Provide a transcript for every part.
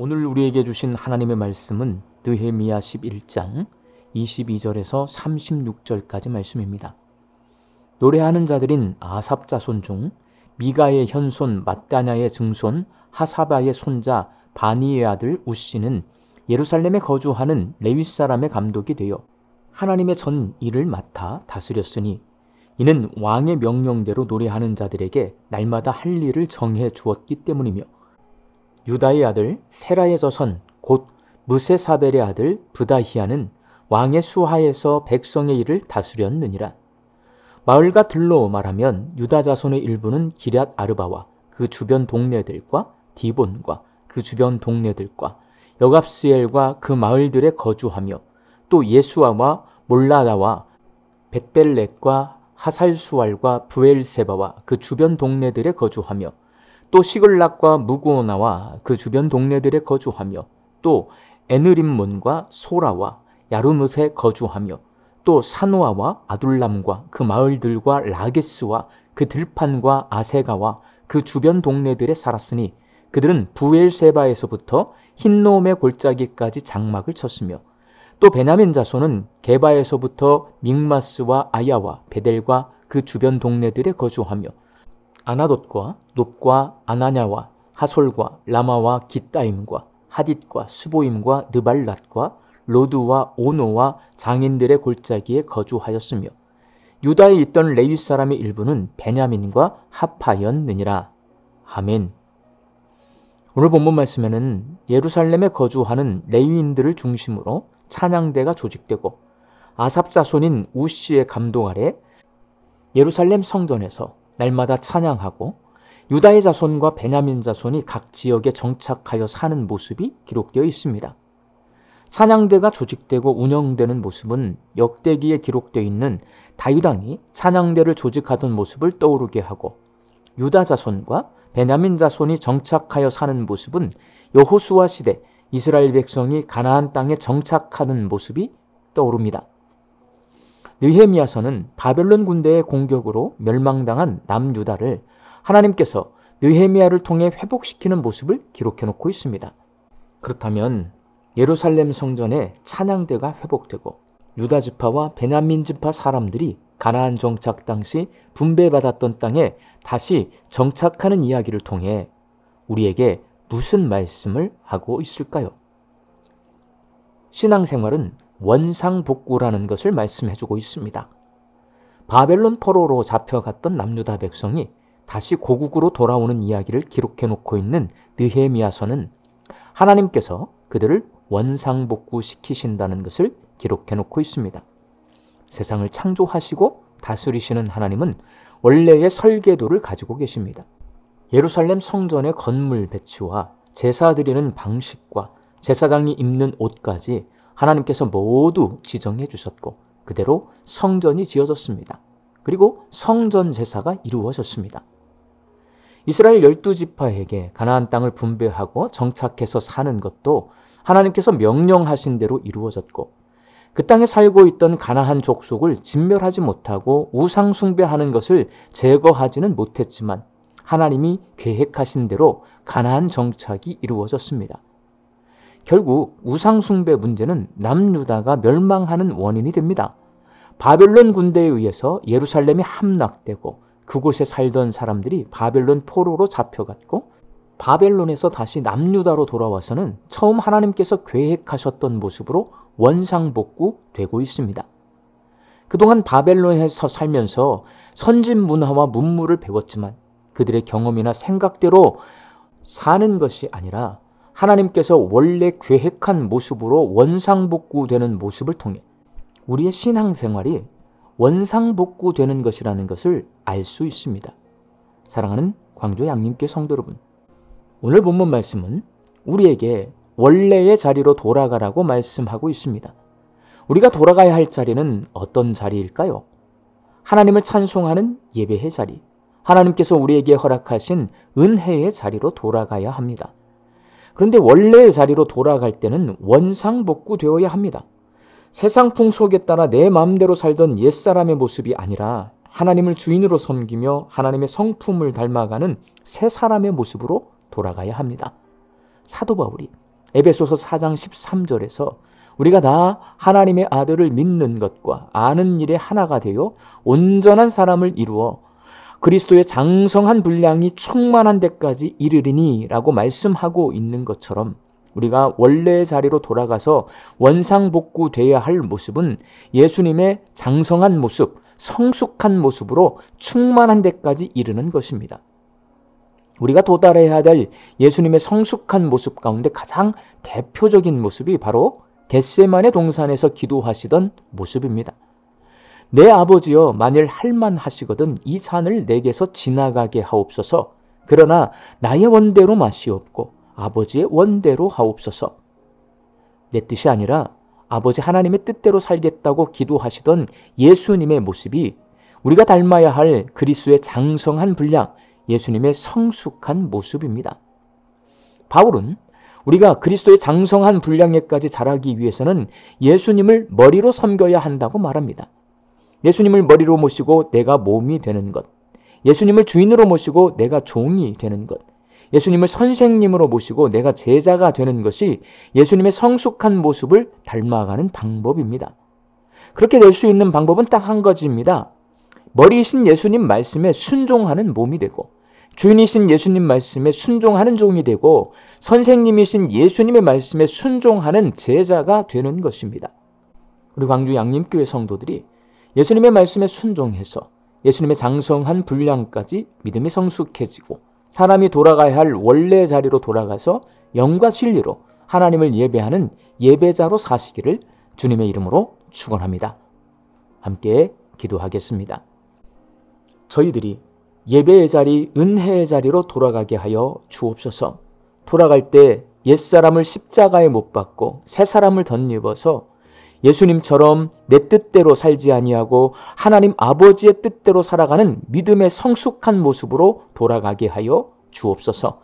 오늘 우리에게 주신 하나님의 말씀은 느헤미야 11장 22절에서 36절까지 말씀입니다. 노래하는 자들인 아삽 자손 중 미가의 현손 mat단야의 증손 하사바의 손자 바니의 아들 우시는 예루살렘에 거주하는 레위 사람의 감독이 되어 하나님의 전 일을 맡아 다스렸으니 이는 왕의 명령대로 노래하는 자들에게 날마다 할 일을 정해 주었기 때문이며 유다의 아들 세라의 저선 곧 무세사벨의 아들 브다히아는 왕의 수하에서 백성의 일을 다스렸느니라. 마을과 들로 말하면 유다 자손의 일부는 기럇 아르바와 그 주변 동네들과 디본과 그 주변 동네들과 여갑스엘과 그 마을들에 거주하며 또 예수아와 몰라다와 벳벨렛과 하살수알과 부엘세바와 그 주변 동네들에 거주하며 또 시글락과 무고나와 그 주변 동네들에 거주하며 또 에느림몬과 소라와 야르뭇에 거주하며 또 사노아와 아둘람과 그 마을들과 라게스와 그 들판과 아세가와 그 주변 동네들에 살았으니 그들은 부엘세바에서부터 흰놈의 골짜기까지 장막을 쳤으며 또 베냐민 자손은 게바에서부터 믹마스와 아야와 베델과 그 주변 동네들에 거주하며 아나돗과 놉과 아나냐와 하솔과 라마와 깃다임과 하딧과 수보임과 느발랏과 로드와 오노와 장인들의 골짜기에 거주하였으며 유다에 있던 레위 사람의 일부는 베냐민과 하파였느니라. 아멘. 오늘 본문 말씀에는 예루살렘에 거주하는 레위인들을 중심으로 찬양대가 조직되고 아삽 자손인 우시의 감독 아래 예루살렘 성전에서 날마다 찬양하고 유다의 자손과 베냐민 자손이 각 지역에 정착하여 사는 모습이 기록되어 있습니다. 찬양대가 조직되고 운영되는 모습은 역대기에 기록되어 있는 다윗왕이 찬양대를 조직하던 모습을 떠오르게 하고 유다 자손과 베냐민 자손이 정착하여 사는 모습은 여호수아 시대 이스라엘 백성이 가나안 땅에 정착하는 모습이 떠오릅니다. 느헤미야서는 바벨론 군대의 공격으로 멸망당한 남유다를 하나님께서 느헤미야를 통해 회복시키는 모습을 기록해 놓고 있습니다. 그렇다면 예루살렘 성전에 찬양대가 회복되고 유다 지파와 베냐민 지파 사람들이 가나안 정착 당시 분배받았던 땅에 다시 정착하는 이야기를 통해 우리에게 무슨 말씀을 하고 있을까요? 신앙생활은 원상복구라는 것을 말씀해주고 있습니다. 바벨론 포로로 잡혀갔던 남유다 백성이 다시 고국으로 돌아오는 이야기를 기록해 놓고 있는 느헤미야서는 하나님께서 그들을 원상복구시키신다는 것을 기록해 놓고 있습니다. 세상을 창조하시고 다스리시는 하나님은 원래의 설계도를 가지고 계십니다. 예루살렘 성전의 건물 배치와 제사 드리는 방식과 제사장이 입는 옷까지 하나님께서 모두 지정해 주셨고 그대로 성전이 지어졌습니다. 그리고 성전 제사가 이루어졌습니다. 이스라엘 12지파에게 가나안 땅을 분배하고 정착해서 사는 것도 하나님께서 명령하신 대로 이루어졌고 그 땅에 살고 있던 가나안 족속을 진멸하지 못하고 우상 숭배하는 것을 제거하지는 못했지만 하나님이 계획하신 대로 가나안 정착이 이루어졌습니다. 결국 우상 숭배 문제는 남유다가 멸망하는 원인이 됩니다. 바벨론 군대에 의해서 예루살렘이 함락되고 그곳에 살던 사람들이 바벨론 포로로 잡혀갔고 바벨론에서 다시 남유다로 돌아와서는 처음 하나님께서 계획하셨던 모습으로 원상복구되고 있습니다. 그동안 바벨론에서 살면서 선진 문화와 문물을 배웠지만 그들의 경험이나 생각대로 사는 것이 아니라 하나님께서 원래 계획한 모습으로 원상복구되는 모습을 통해 우리의 신앙생활이 원상복구되는 것이라는 것을 알 수 있습니다. 사랑하는 광주 양림교 성도 여러분, 오늘 본문 말씀은 우리에게 원래의 자리로 돌아가라고 말씀하고 있습니다. 우리가 돌아가야 할 자리는 어떤 자리일까요? 하나님을 찬송하는 예배의 자리, 하나님께서 우리에게 허락하신 은혜의 자리로 돌아가야 합니다. 그런데 원래의 자리로 돌아갈 때는 원상복구되어야 합니다. 세상 풍속에 따라 내 마음대로 살던 옛사람의 모습이 아니라 하나님을 주인으로 섬기며 하나님의 성품을 닮아가는 새 사람의 모습으로 돌아가야 합니다. 사도 바울이 에베소서 4장 13절에서 우리가 다 하나님의 아들을 믿는 것과 아는 일에 하나가 되어 온전한 사람을 이루어 그리스도의 장성한 분량이 충만한 데까지 이르리니 라고 말씀하고 있는 것처럼 우리가 원래의 자리로 돌아가서 원상복구돼야 할 모습은 예수님의 장성한 모습, 성숙한 모습으로 충만한 데까지 이르는 것입니다. 우리가 도달해야 될 예수님의 성숙한 모습 가운데 가장 대표적인 모습이 바로 겟세마네 동산에서 기도하시던 모습입니다. 내 아버지여, 만일 할만하시거든 이 잔을 내게서 지나가게 하옵소서. 그러나 나의 원대로 마시옵고 아버지의 원대로 하옵소서. 내 뜻이 아니라 아버지 하나님의 뜻대로 살겠다고 기도하시던 예수님의 모습이 우리가 닮아야 할 그리스도의 장성한 분량, 예수님의 성숙한 모습입니다. 바울은 우리가 그리스도의 장성한 분량에까지 자라기 위해서는 예수님을 머리로 섬겨야 한다고 말합니다. 예수님을 머리로 모시고 내가 몸이 되는 것, 예수님을 주인으로 모시고 내가 종이 되는 것, 예수님을 선생님으로 모시고 내가 제자가 되는 것이 예수님의 성숙한 모습을 닮아가는 방법입니다. 그렇게 될 수 있는 방법은 딱 한 가지입니다. 머리이신 예수님 말씀에 순종하는 몸이 되고, 주인이신 예수님 말씀에 순종하는 종이 되고, 선생님이신 예수님의 말씀에 순종하는 제자가 되는 것입니다. 우리 광주 양림교회 성도들이 예수님의 말씀에 순종해서 예수님의 장성한 분량까지 믿음이 성숙해지고 사람이 돌아가야 할 원래 자리로 돌아가서 영과 진리로 하나님을 예배하는 예배자로 사시기를 주님의 이름으로 축원합니다. 함께 기도하겠습니다. 저희들이 예배의 자리, 은혜의 자리로 돌아가게 하여 주옵소서. 돌아갈 때 옛사람을 십자가에 못 박고 새사람을 덧입어서 예수님처럼 내 뜻대로 살지 아니하고 하나님 아버지의 뜻대로 살아가는 믿음의 성숙한 모습으로 돌아가게 하여 주옵소서.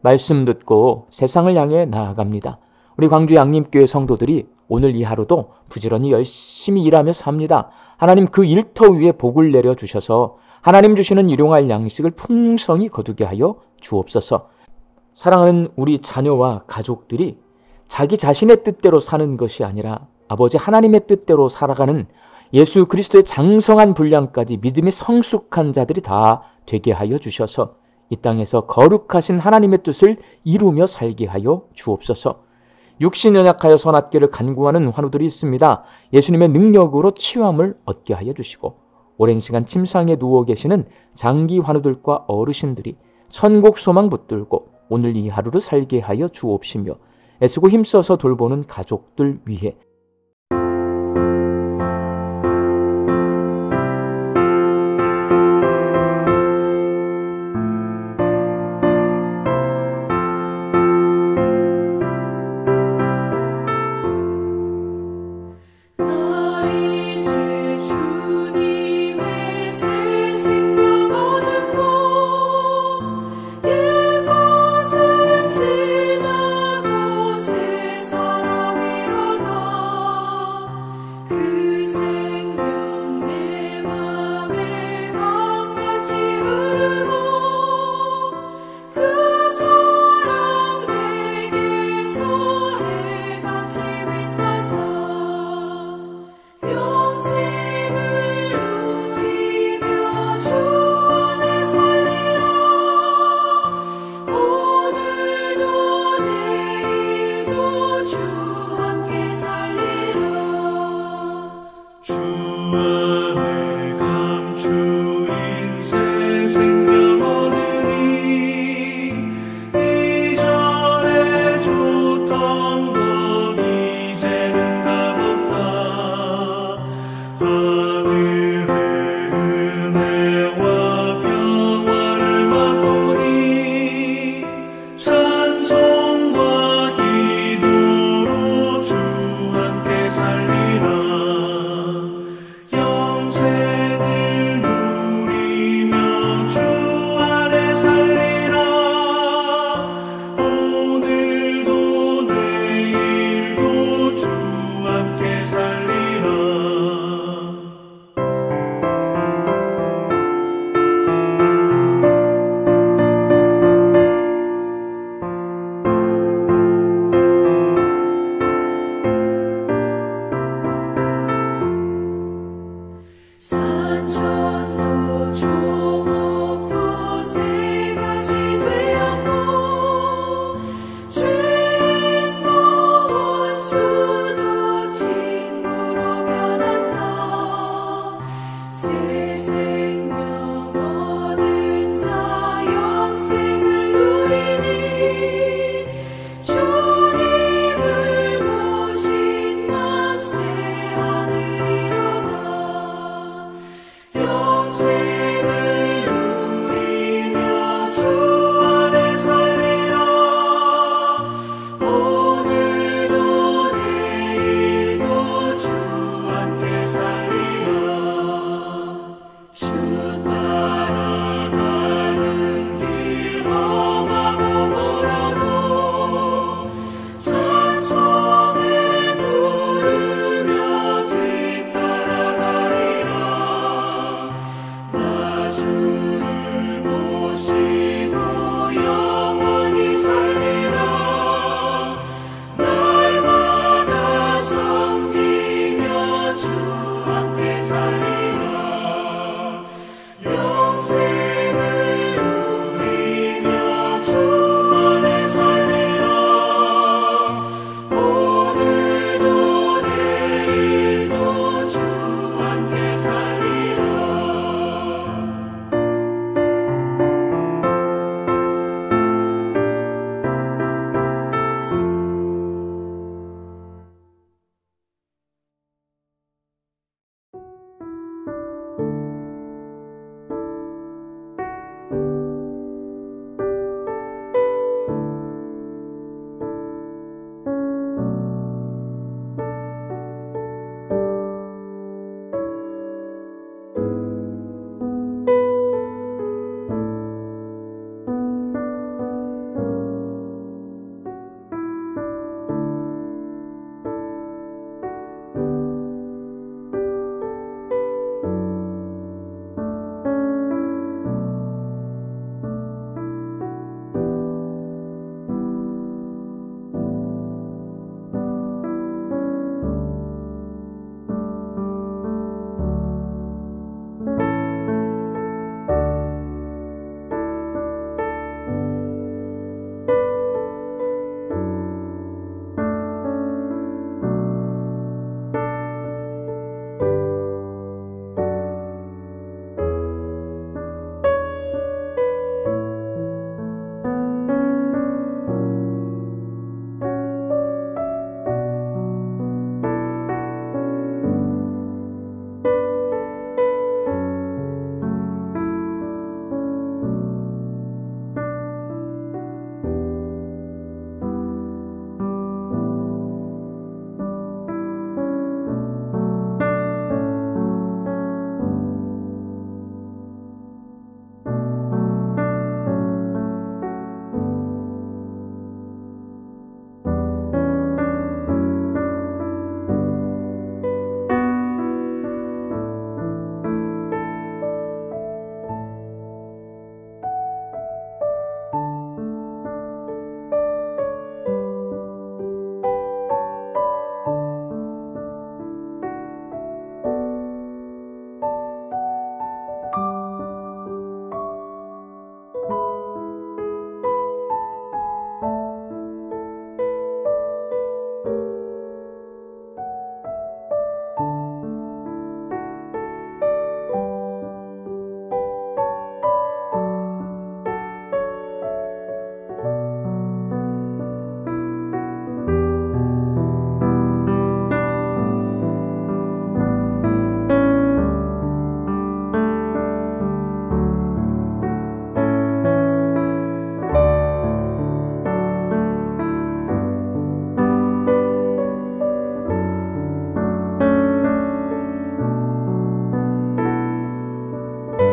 말씀 듣고 세상을 향해 나아갑니다. 우리 광주 양림교회 성도들이 오늘 이 하루도 부지런히 열심히 일하며 삽니다. 하나님 그 일터 위에 복을 내려주셔서 하나님 주시는 일용할 양식을 풍성히 거두게 하여 주옵소서. 사랑하는 우리 자녀와 가족들이 자기 자신의 뜻대로 사는 것이 아니라 아버지 하나님의 뜻대로 살아가는 예수 그리스도의 장성한 분량까지 믿음이 성숙한 자들이 다 되게 하여 주셔서 이 땅에서 거룩하신 하나님의 뜻을 이루며 살게 하여 주옵소서. 육신 연약하여 선악계를 간구하는 환우들이 있습니다. 예수님의 능력으로 치유함을 얻게 하여 주시고 오랜 시간 침상에 누워 계시는 장기 환우들과 어르신들이 천국 소망 붙들고 오늘 이 하루를 살게 하여 주옵시며 애쓰고 힘써서 돌보는 가족들 위해